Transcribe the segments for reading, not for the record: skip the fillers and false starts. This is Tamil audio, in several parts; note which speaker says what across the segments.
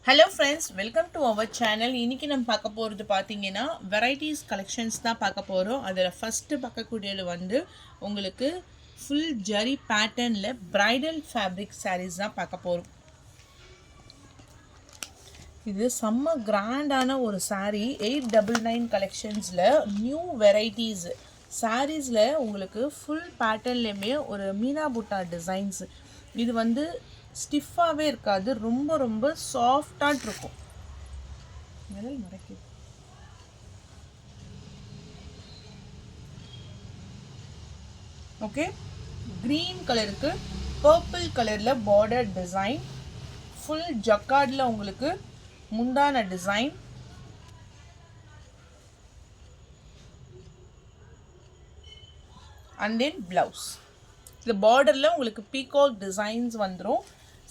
Speaker 1: Hello friends, welcome to our channel. இன்னைக்கு நம்ம பார்க்க போகிறது பார்த்தீங்கன்னா வெரைட்டிஸ் கலெக்ஷன்ஸ் தான் பார்க்க போகிறோம். அதில் ஃபஸ்ட்டு பார்க்கக்கூடியது வந்து உங்களுக்கு ஃபுல் ஜரி பேட்டர்னில் பிரைடல் ஃபேப்ரிக் சாரீஸ் தான் பார்க்க போகிறோம். இது செம்ம கிராண்டான ஒரு சாரீ 899 கலெக்ஷன்ஸில் நியூ வெரைட்டிஸ் சாரீஸில் உங்களுக்கு ஃபுல் பேட்டர்ன்லேயுமே ஒரு மீனா புட்டா டிசைன்ஸ். இது வந்து ஸ்டிஃபாகவே இருக்காது, ரொம்ப ரொம்ப சாஃப்டாக இருக்கும். ஓகே, க்ரீன் கலருக்கு பர்பிள் கலரில் பார்டர் டிசைன், ஃபுல் ஜக்கார்டில் உங்களுக்கு முந்தான டிசைன், அண்ட் தென் ப்ளவுஸ். இந்த பார்டரில் உங்களுக்கு பீகாக் டிசைன்ஸ் வந்துடும்.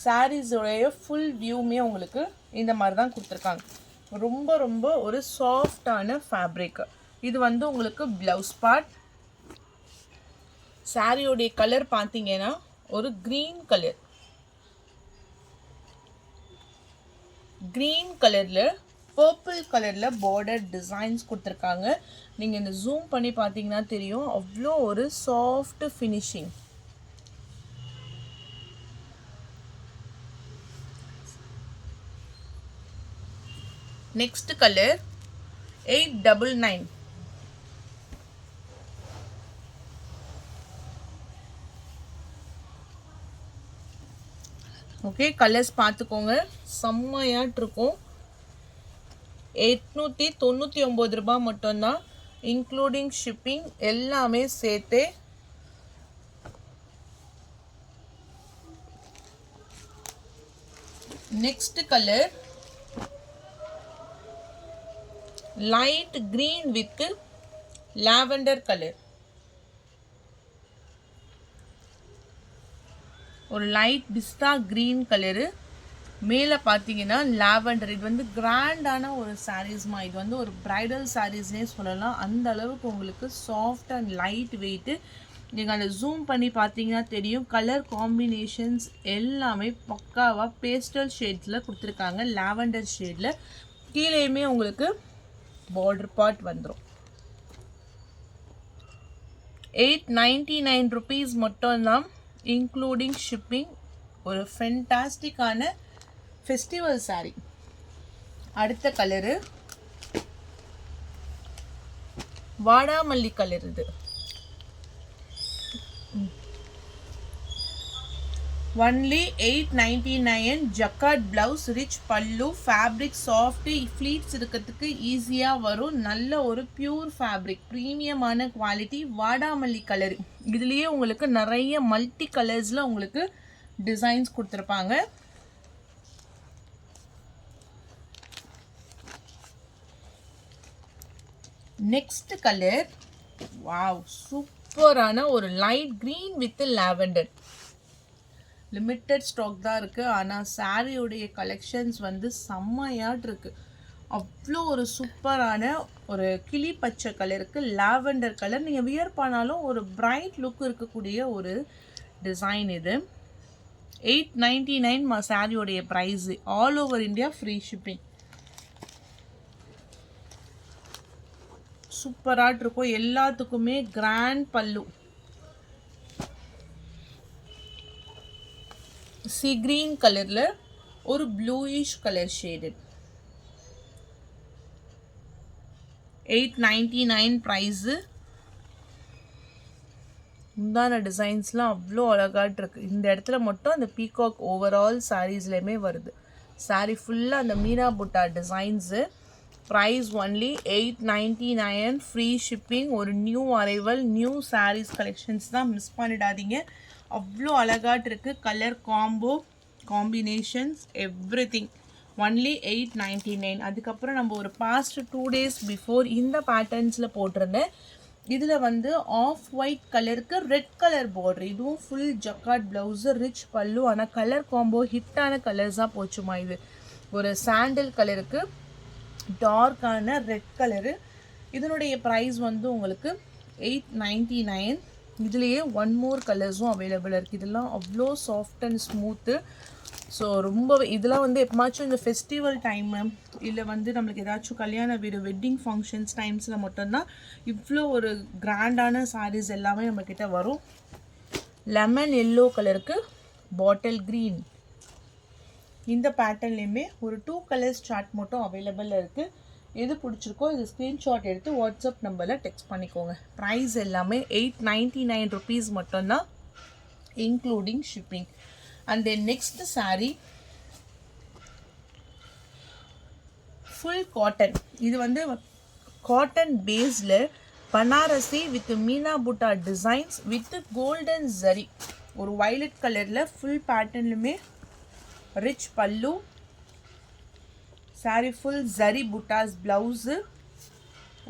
Speaker 1: சாரீஸோடைய ஃபுல் வியூமே உங்களுக்கு இந்த மாதிரி தான் கொடுத்துருக்காங்க. ரொம்ப ரொம்ப ஒரு சாஃப்டான ஃபேப்ரிக். இது வந்து உங்களுக்கு ப்ளவுஸ் பார்ட். சாரியோடைய கலர் பார்த்தீங்கன்னா ஒரு க்ரீன் கலர், க்ரீன் கலரில் பர்பிள் கலரில் பார்டர் டிசைன்ஸ் கொடுத்துருக்காங்க. நீங்கள் இந்த ஜூம் பண்ணி பார்த்தீங்கன்னா தெரியும், அவ்வளோ ஒரு soft finishing. Next color 899. Okay, colours பார்த்துக்கோங்க, செம்மையாட்டு இருக்கும். 899 ரூபாய் மட்டும்தான், இன்க்ளூடிங் ஷிப்பிங் எல்லாமே சேர்த்து. Next colour light green with lavender color. ஒரு லைட் பிஸ்தா கிரீன் கலரு, மேலே பார்த்தீங்கன்னா லாவெண்டர். இது வந்து கிராண்டான ஒரு சாரீஸ்மா. இது வந்து ஒரு ப்ரைடல் சாரீஸ்னே சொல்லலாம். அந்த அளவுக்கு உங்களுக்கு சாஃப்ட் அண்ட் லைட் வெயிட்டு. நீங்கள் அதை ஜூம் பண்ணி பார்த்தீங்கன்னா தெரியும், கலர் காம்பினேஷன்ஸ் எல்லாமே பக்காவாக பேஸ்டல் ஷேட்ஸில் கொடுத்துருக்காங்க. லாவெண்டர் ஷேடில் கீழேயுமே உங்களுக்கு border part வந்துரும். 899 rupees மட்டும்தான், இன்க்ளூடிங் ஷிப்பிங். ஒரு ஃபென்டாஸ்டிக்கான ஃபெஸ்டிவல் சாரீ. அடுத்த கலரு வாடாமல்லி கலர். இது only 899. ஜக்கார்ட் பிளவுஸ், ரிச் பல்லு, ஃபேப்ரிக் சாஃப்ட், ஃப்ளீட்ஸ் இருக்கிறதுக்கு ஈஸியாக வரும். நல்ல ஒரு பியூர் ஃபேப்ரிக், ப்ரீமியமான குவாலிட்டி. வாடாமல்லி கலர். இதுலேயே உங்களுக்கு நிறைய மல்டி கலர்ஸில் உங்களுக்கு டிசைன்ஸ் கொடுத்துருப்பாங்க. நெக்ஸ்ட் கலர், வாவ், சூப்பரான ஒரு light green with lavender. Limited stock தான் இருக்குது, ஆனால் சாரியோடைய கலெக்ஷன்ஸ் வந்து செம்மையாட் இருக்குது. அவ்வளோ ஒரு சூப்பரான ஒரு கிளி பச்சை கலருக்கு லாவெண்டர் கலர். நீங்கள் வியர் பண்ணாலும் ஒரு பிரைட் லுக் இருக்கக்கூடிய ஒரு டிசைன். இது 899 சாரியோடைய price. All over India free shipping. சூப்பராக இருக்கும். எல்லாத்துக்குமே கிராண்ட் பல்லு. சி கிரீன் கலரில் ஒரு ப்ளூயிஷ் கலர் ஷேடட். 899 ப்ரைஸு. முந்தான டிசைன்ஸ்லாம் அவ்வளோ அழகாட்டு இருக்குது. இந்த இடத்துல மட்டும் அந்த பீகாக் ஓவரால் சாரீஸ்லேயுமே வருது. சாரீ ஃபுல்லாக அந்த மீனா புட்டா designs. Price only 899, free shipping. ஒரு new arrival, new sarees collections தான், மிஸ் பண்ணிடாதீங்க. அவ்வளோ அழகாட்டு இருக்குது. Colour combo combinations everything. Only 899. அதுக்கப்புறம் நம்ம ஒரு பாஸ்ட் 2 days பிஃபோர் இந்த பேட்டர்ன்ஸில் போட்டிருந்தேன். இதில் வந்து ஆஃப் ஒயிட் கலருக்கு ரெட் கலர் பார்டர். இதுவும் ஃபுல் ஜக்கார்ட் ப்ளவுஸு, ரிச் பல்லு. ஆனால் கலர் காம்போ ஹிட்டான கலர்ஸாக போச்சுமா. இது ஒரு சாண்டில் கலருக்கு டார்க்கான ரெட் கலரு. இதனுடைய ப்ரைஸ் வந்து உங்களுக்கு 899. இதுலேயே ஒன் மோர் கலர்ஸும் அவைலபிள் இருக்குது. இதெல்லாம் அவ்வளோ சாஃப்ட் அண்ட் ஸ்மூத்து, ஸோ ரொம்ப இதெல்லாம் வந்து எப்பமாச்சும் இந்த ஃபெஸ்டிவல் டைமு இல்லை வந்து நம்மளுக்கு ஏதாச்சும் கல்யாண வீடு வெட்டிங் ஃபங்க்ஷன்ஸ் டைம்ஸில் மட்டும்தான் இவ்வளோ ஒரு கிராண்டான சாரீஸ் எல்லாமே நம்மக்கிட்ட வரும். லெமன் எல்லோ கலருக்கு பாட்டில் க்ரீன், இந்த பேட்டர்ன்லேயுமே ஒரு 2 கலர்ஸ் சார்ட் மட்டும் அவைலபிள் இருக்குது. எது பிடிச்சிருக்கோ இது ஸ்க்ரீன்ஷாட் எடுத்து வாட்ஸ்அப் நம்பரில் டெக்ஸ்ட் பண்ணிக்கோங்க. ப்ரைஸ் எல்லாமே 899 rupees மட்டும்தான், including shipping. And then next saree full cotton. இது வந்து காட்டன் பேஸில் பனாரசி வித் மீனா புட்டா டிசைன்ஸ் வித் கோல்டன் ஜரி, ஒரு வயலட் கலரில் ஃபுல் பேட்டர்ன்லுமே ரிச் பல்லு, saree full zari buttas blouse,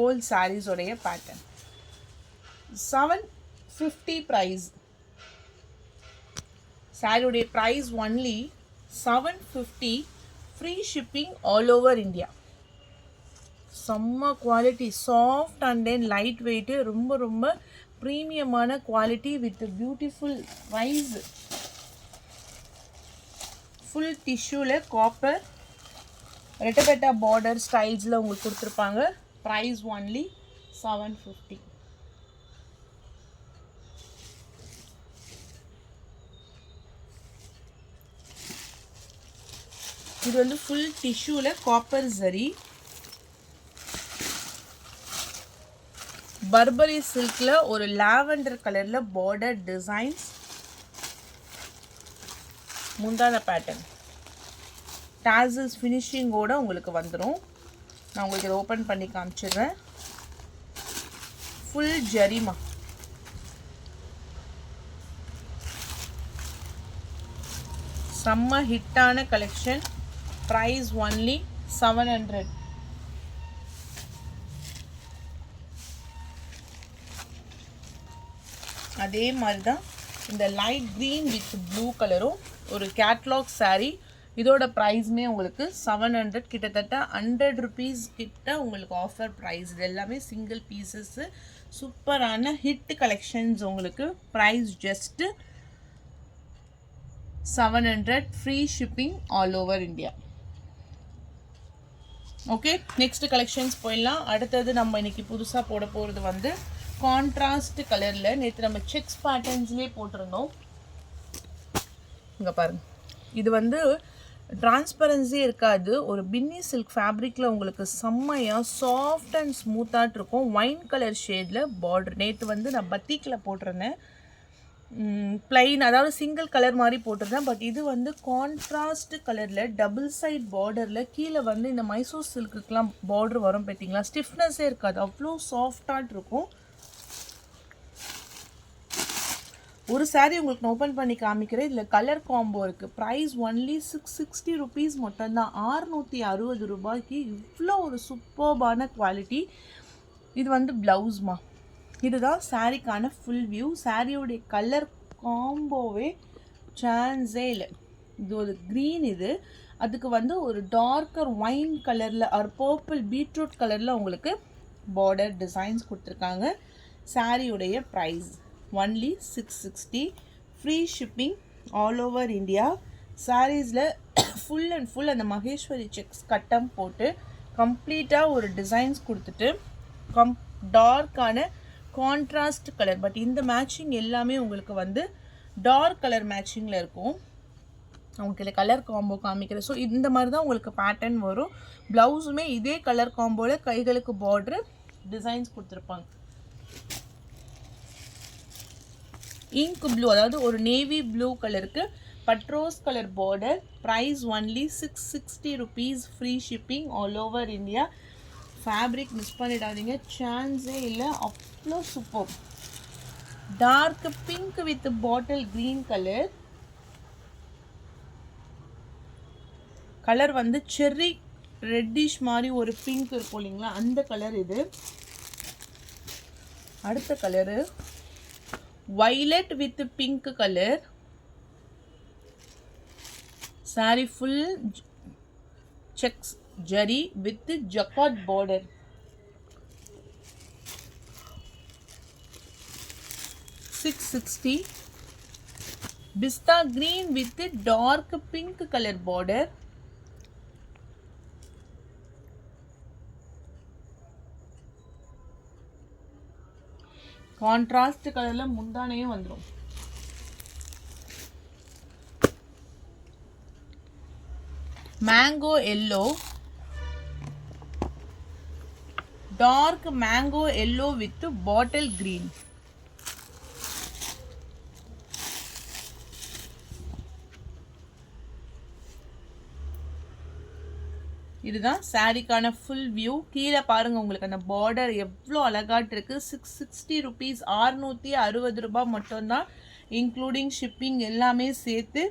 Speaker 1: old sarees உடைய pattern. 750 price. saree உடைய price only 750, free shipping all over India. செம்ம quality, soft and then light weight, ரொம்ப ரொம்ப ப்ரீமியமான quality with beautiful price. Full டிஷ்யூவில் காப்பர் ரெட்டபெட்டா பார்டர் ஸ்டைல்ஸில் உங்களுக்கு கொடுத்துருப்பாங்க. Price only 750. இது வந்து ஃபுல் டிஷ்யூவில் காப்பர் ஜரி, பர்பரி சில்கில் ஒரு லாவெண்டர் கலரில் பார்டர் டிசைன்ஸ், முந்தான பேட்டர்ன் டாசல்ஸ் ஃபினிஷிங்கோடு உங்களுக்கு வந்துடும். நான் உங்களுக்கு இதை ஓப்பன் பண்ணி காமிச்சிடுறேன். ஃபுல் ஜரிமா, செம்ம ஹிட்டான கலெக்ஷன். Price only 700. அதே மாதிரி தான் இந்த லைட் க்ரீன் வித் ப்ளூ கலரும் ஒரு கேட்லாக் saree. இதோட ப்ரைஸுமே உங்களுக்கு 700, கிட்டத்தட்ட 100 rupees கிட்ட உங்களுக்கு ஆஃபர் ப்ரைஸ். இது எல்லாமே சிங்கிள் பீசஸ்ஸு, சூப்பரான ஹிட் கலெக்ஷன்ஸ். உங்களுக்கு price just 700, free shipping all over India. Okay, next collections போயிடலாம். அடுத்தது நம்ம இன்னைக்கு புதுசாக போட போகிறது வந்து கான்ட்ராஸ்ட் கலரில், நேற்று நம்ம செக்ஸ் பேட்டர்ன்ஸ்லேயே போட்டிருந்தோம். இங்கே பாருங்கள், இது வந்து டிரான்ஸ்பரன்சி இருக்காது, ஒரு பின்னி சில்க் ஃபேப்ரிக்கில் உங்களுக்கு செம்மையாக சாஃப்ட் அண்ட் ஸ்மூத்தாக இருக்கும். ஒயின் கலர் ஷேடில் பார்டர். நேற்று வந்து நான் பத்திக்கில் போட்டிருந்தேன், பிளைன் அதாவது சிங்கிள் கலர் மாதிரி போட்டிருந்தேன். பட் இது வந்து கான்ட்ராஸ்ட் கலரில் டபுள் சைட் பார்டரில் கீழே வந்து இந்த மைசூர் சில்க்குக்கெலாம் பார்டர் வரும் பார்த்தீங்களா, ஸ்டிஃப்னஸே இருக்காது, அவ்வளோ சாஃப்டாக இருக்கும். ஒரு saree உங்களுக்கு நான் ஓப்பன் பண்ணி காமிக்கிறேன். இதில் கலர் காம்போ இருக்குது. ப்ரைஸ் ஒன்லி 660 rupees மட்டும்தான். 660 ரூபாய்க்கு இவ்வளோ ஒரு சூப்பர்பான குவாலிட்டி. இது வந்து ப்ளவுஸ்மா. இதுதான் சாரீக்கான ஃபுல் வியூ. சாரியோடைய கலர் காம்போவே சான்ஸே இல்லை. இது ஒரு க்ரீன், இது அதுக்கு வந்து ஒரு டார்க்கர் ஒயின் கலரில் ஒரு பர்பிள் பீட்ரூட் கலரில் உங்களுக்கு பார்டர் டிசைன்ஸ் கொடுத்துருக்காங்க. சாரியுடைய price only 660, free shipping all over India. சாரீஸில் ஃபுல் அண்ட் ஃபுல் அந்த மகேஸ்வரி செக்ஸ் கட்டம் போட்டு கம்ப்ளீட்டாக ஒரு டிசைன்ஸ் கொடுத்துட்டு டார்க்கான கான்ட்ராஸ்ட் கலர். பட் இந்த மேட்சிங் எல்லாமே உங்களுக்கு வந்து டார்க் கலர் மேட்சிங்கில் இருக்கும். அவங்களுக்கு கலர் காம்போ காமிக்கிறேன். ஸோ இந்த மாதிரி தான் உங்களுக்கு பேட்டர்ன் வரும். ப்ளவுஸுமே இதே கலர் காம்போவில் கைகளுக்கு பார்டர் டிசைன்ஸ் கொடுத்துருப்பாங்க. இங்க் ப்ளூ, அதாவது ஒரு நேவி ப்ளூ கலருக்கு பட்ரோஸ் colour border. Price only 660 rupees, free shipping all over India. Fabric miss பண்ணிடாதீங்க, சான்ஸே இல்லை, அவ்வளோ super. Dark pink with bottle green colour. Colour வந்து செர்ரி ரெட்டிஷ் மாதிரி ஒரு பிங்க் இருக்கும் இல்லைங்களா, அந்த கலர் இது. அடுத்த colour violet with pink color. Saree full checks jari with jacquard border. $660. Pista green with dark pink colour border. Contrast கலர்ல முந்தானையும் வந்துடும். Mango yellow, dark mango yellow with bottle green. இதுதான் சாரிக்கான ஃபுல் வியூ. கீழே பாருங்க, உங்களுக்கு அந்த பார்டர் எவ்வளோ அழகாட்டு இருக்கு. 660 rupees, 660 ரூபாய் மட்டும்தான், இன்க்ளூடிங் ஷிப்பிங் எல்லாமே சேர்த்து.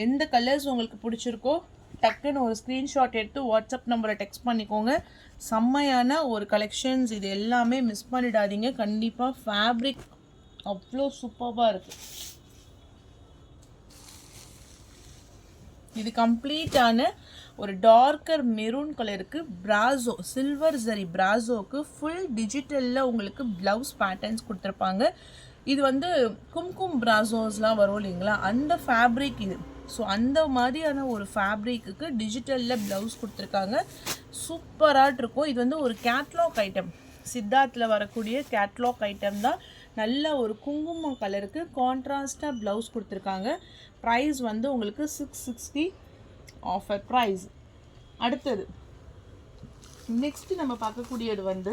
Speaker 1: எந்த கலர்ஸ் உங்களுக்கு பிடிச்சிருக்கோ டக்குன்னு ஒரு ஸ்க்ரீன்ஷாட் எடுத்து வாட்ஸ்அப் நம்பரை டெக்ஸ்ட் பண்ணிக்கோங்க. செம்மையான ஒரு கலெக்ஷன்ஸ், இது எல்லாமே மிஸ் பண்ணிடாதீங்க. கண்டிப்பாக ஃபேப்ரிக் அவ்வளோ சூப்பராக இருக்குது. இது கம்ப்ளீட்டான ஒரு டார்க்கர் மெரூன் கலருக்கு பிராசோ, சில்வர் ஜரி பிராசோக்கு ஃபுல் டிஜிட்டலில் உங்களுக்கு ப்ளவுஸ் பேட்டர்ன்ஸ் கொடுத்துருப்பாங்க. இது வந்து கும்கும் பிராசோஸ்லாம் வரும் இல்லைங்களா, அந்த ஃபேப்ரிக் இது. ஸோ அந்த மாதிரியான ஒரு ஃபேப்ரிக்கு டிஜிட்டலில் ப்ளவுஸ் கொடுத்துருக்காங்க. சூப்பராக இருக்கும். இது வந்து ஒரு கேட்லாக் ஐட்டம், சித்தார்த்தில் வரக்கூடிய கேட்லாக் ஐட்டம் தான். நல்ல ஒரு குங்குமம் கலருக்கு கான்ட்ராஸ்டாக ப்ளவுஸ் கொடுத்துருக்காங்க. ப்ரைஸ் வந்து உங்களுக்கு 660 ஆஃபர் ப்ரைஸ். அடுத்தது நெக்ஸ்ட் நம்ம பார்க்கக்கூடியது வந்து,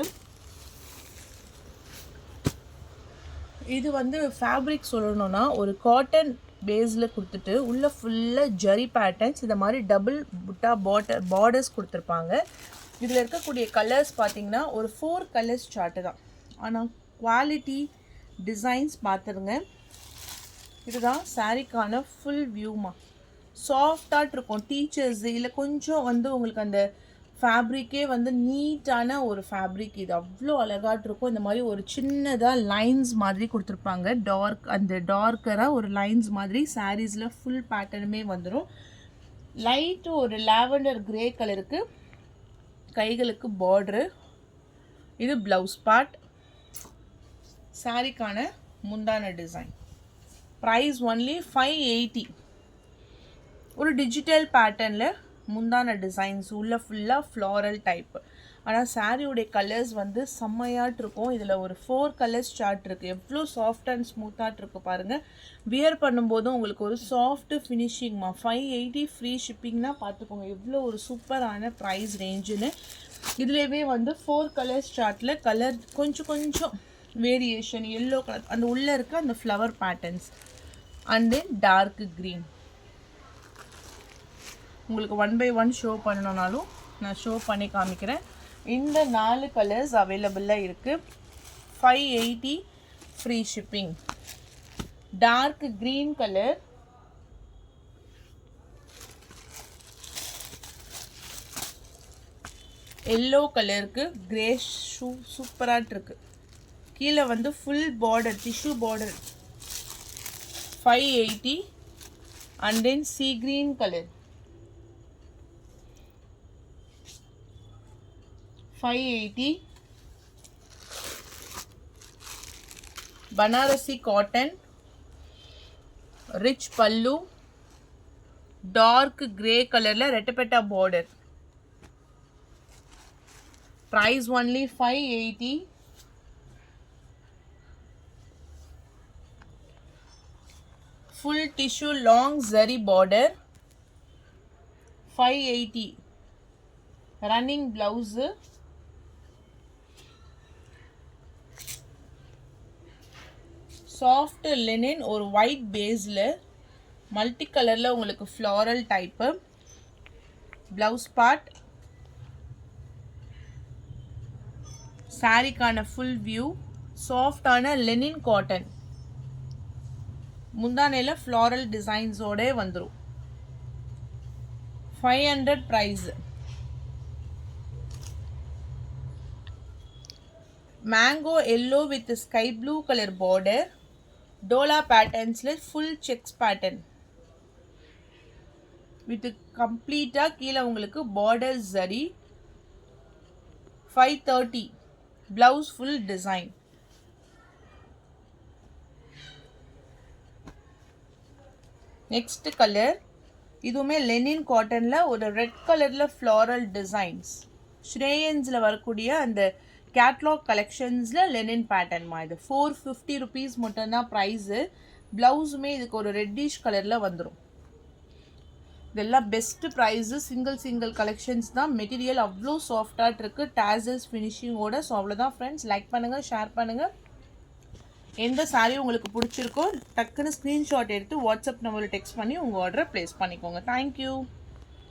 Speaker 1: இது வந்து ஃபேப்ரிக் சொல்லணும்னா ஒரு காட்டன் பேஸில் கொடுத்துட்டு உள்ள ஃபுல்லாக ஜரி பேட்டர்ன்ஸ், இந்த மாதிரி டபுள் புட்டா பார்டர்ஸ் கொடுத்துருப்பாங்க. இதில் இருக்கக்கூடிய கலர்ஸ் பார்த்தீங்கன்னா ஒரு 4 கலர்ஸ் சார்ட்டு தான். ஆனால் குவாலிட்டி டிசைன்ஸ் பார்த்துருங்க. இதுதான் சாரிக்கான ஃபுல் வியூமா. சாஃப்டாக இருக்கும். டீச்சர்ஸ் இல்லை கொஞ்சம் வந்து உங்களுக்கு அந்த ஃபேப்ரிக்கே வந்து நீட்டான ஒரு ஃபேப்ரிக். இது அவ்வளோ அழகாட்டு இருக்கும். இந்த மாதிரி ஒரு சின்னதாக லைன்ஸ் மாதிரி கொடுத்துருப்பாங்க. அந்த டார்க்கராக ஒரு லைன்ஸ் மாதிரி சாரீஸில் ஃபுல் பேட்டர்னுமே வந்துடும். லைட்டு ஒரு லாவெண்டர் கிரே கலருக்கு கைகளுக்கு பார்டரு. இது ப்ளவுஸ் பார்ட். சாரிக்கான முந்தான டிசைன். Price only 580. ஒரு டிஜிட்டல் பேட்டர்னில் முந்தான டிசைன்ஸ் உள்ள ஃபுல்லாக ஃப்ளாரல் டைப். ஆனால் சாரியோடைய கலர்ஸ் வந்து செம்மையாட்டு இருக்கும். இதில் ஒரு 4 கலர்ஸ் சார்ட் இருக்குது. எவ்வளோ சாஃப்ட் அண்ட் ஸ்மூத்தாட்டு இருக்கு பாருங்கள். வியர் பண்ணும்போதும் உங்களுக்கு ஒரு சாஃப்ட் ஃபினிஷிங்மா. 580 ஃப்ரீ ஷிப்பிங்னா பார்த்துக்கோங்க எவ்வளோ ஒரு சூப்பரான ப்ரைஸ் ரேஞ்சுன்னு. இதுலேயே வந்து 4 கலர்ஸ் சார்ட்டில் கலர் கொஞ்சம் வேரியேஷன். எல்லோ கலர் அந்த உள்ளே இருக்க அந்த flower patterns and then dark green. உங்களுக்கு 1 by 1 ஷோ பண்ணணுன்னாலும் நான் ஷோ பண்ணி காமிக்கிறேன். இந்த 4 கலர்ஸ் அவைலபிளாக இருக்குது. 580 free shipping. Dark green colour, yellow கலருக்கு கிரே ஷூ சூப்பராக இருக்குது. கீழே வந்து full border, tissue border. 580. And then sea green colour 580. Banarasi cotton, rich pallu, dark grey கலரில் ரெட்டப்பெட்டா border. Price only 580. Full tissue long zari border. 580. Running blouse. Soft linen ஒரு ஒயிட் பேஸில் மல்டி கலரில் உங்களுக்கு ஃப்ளாரல் டைப்பு. Blouse part. சாரிக்கான ஃபுல் வியூ. சாஃப்டான லெனின் காட்டன். முந்தானையில் ஃப்ளாரல் டிசைன்ஸோட வந்துடும். 500 price. Mango yellow with sky blue colour border. டோலா பேட்டர்ன்ஸில் ஃபுல் செக்ஸ் பேட்டர்ன் வித் கம்ப்ளீட்டாக கீழே உங்களுக்கு border zari. 530. Blouse full design. Next colour, இதுவுமே லெனின் காட்டனில் ஒரு ரெட் கலரில் ஃப்ளாரல் டிசைன்ஸ். ஸ்ரேயன்ஸில் வரக்கூடிய அந்த கேட்லாக் கலெக்ஷன்ஸில் லெனின் பேட்டர்ன்மா. இது 450 ருபீஸ் மட்டும்தான் ப்ரைஸு. ப்ளவுஸுமே இதுக்கு ஒரு ரெட்டிஷ் கலரில் வந்துடும். இதெல்லாம் பெஸ்ட்டு ப்ரைஸு. சிங்கிள் கலெக்ஷன்ஸ் தான். மெட்டீரியல் அவ்வளோ சாஃப்டாக இருக்குது, டேசல்ஸ் ஃபினிஷிங்கோட. ஸோ அவ்வளோதான் ஃப்ரெண்ட்ஸ். லைக் பண்ணுங்கள், ஷேர் பண்ணுங்கள். எந்த சாரீ உங்களுக்கு பிடிச்சிருக்கோ டக்குன்னு ஸ்க்ரீன்ஷாட் எடுத்து வாட்ஸ்அப் நம்பரில் டெக்ஸ்ட் பண்ணி உங்கள் ஆர்டரை ப்ளேஸ் பண்ணிக்கோங்க. தேங்க்யூ.